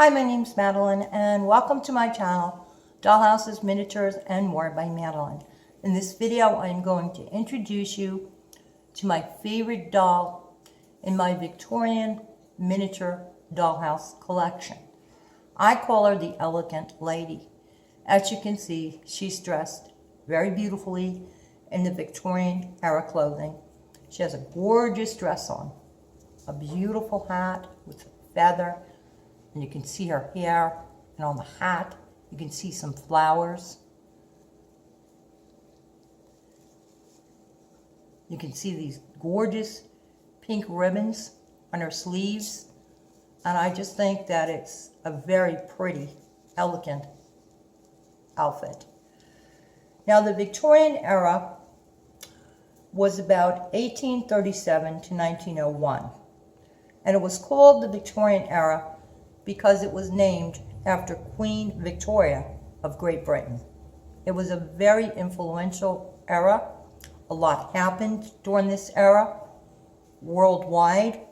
Hi, my name's Madeline, and welcome to my channel, Dollhouses, Miniatures, and More by Madeline. In this video, I'm going to introduce you to my favorite doll in my Victorian miniature dollhouse collection. I call her the Elegant Lady. As you can see, she's dressed very beautifully in the Victorian era clothing. She has a gorgeous dress on, a beautiful hat with a feather, and you can see her hair, and on the hat you can see some flowers. You can see these gorgeous pink ribbons on her sleeves, and I just think that it's a very pretty, elegant outfit. Now, the Victorian era was about 1837 to 1901, and it was called the Victorian era because it was named after Queen Victoria of Great Britain. It was a very influential era. A lot happened during this era worldwide.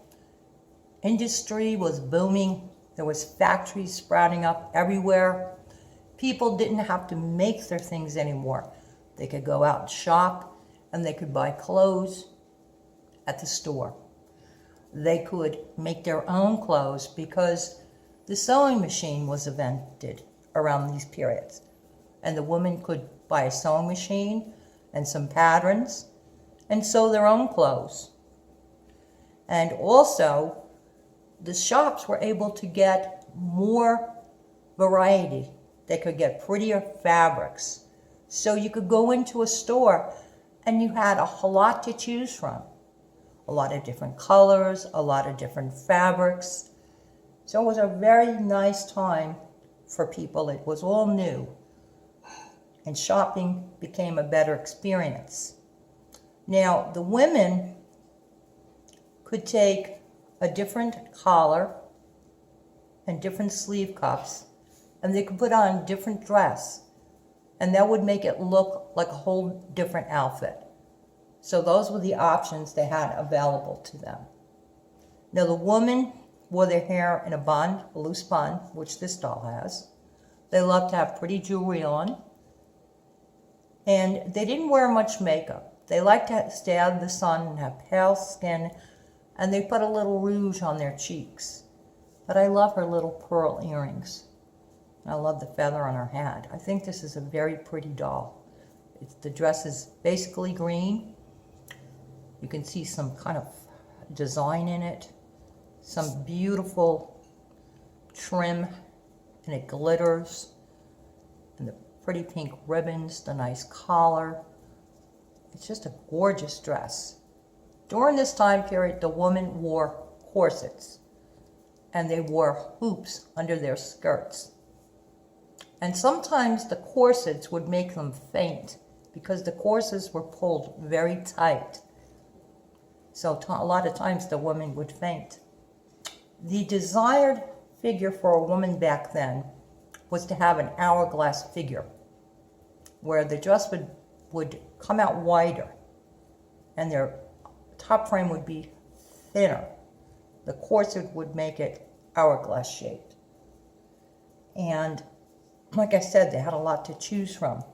Industry was booming. There was factories sprouting up everywhere. People didn't have to make their things anymore. They could go out and shop, and they could buy clothes at the store. They could make their own clothes because the sewing machine was invented around these periods. And the woman could buy a sewing machine and some patterns and sew their own clothes. And also, the shops were able to get more variety. They could get prettier fabrics. So you could go into a store and you had a whole lot to choose from. A lot of different colors, a lot of different fabrics. So it was a very nice time for people. It was all new, and shopping became a better experience. Now, the women could take a different collar and different sleeve cuffs, and they could put on a different dress, and that would make it look like a whole different outfit. So those were the options they had available to them. Now, the woman wore their hair in a bun, a loose bun, which this doll has. They loved to have pretty jewelry on. And they didn't wear much makeup. They liked to stay out of the sun and have pale skin, and they put a little rouge on their cheeks. But I love her little pearl earrings. I love the feather on her hat. I think this is a very pretty doll. The dress is basically green. You can see some kind of design in it. Some beautiful trim, and it glitters, and the pretty pink ribbons, the nice collar. It's just a gorgeous dress. During this time period, the women wore corsets, and they wore hoops under their skirts. And sometimes the corsets would make them faint because the corsets were pulled very tight. So a lot of times the women would faint. The desired figure for a woman back then was to have an hourglass figure, where the dress would come out wider and their top frame would be thinner. The corset would make it hourglass shaped. And like I said, they had a lot to choose from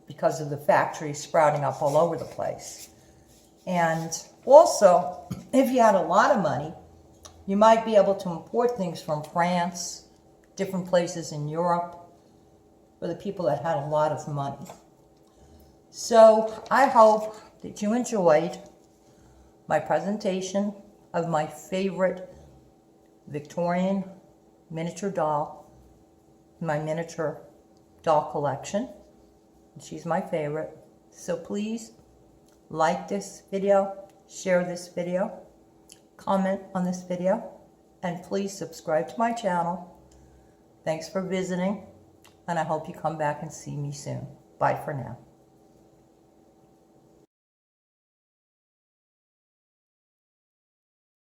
because of the factories sprouting up all over the place. And also, if you had a lot of money, you might be able to import things from France, different places in Europe, for the people that had a lot of money. So I hope that you enjoyed my presentation of my favorite Victorian miniature doll, my miniature doll collection. She's my favorite. So please like this video, share this video, comment on this video, and please subscribe to my channel. Thanks for visiting, and I hope you come back and see me soon. Bye for now.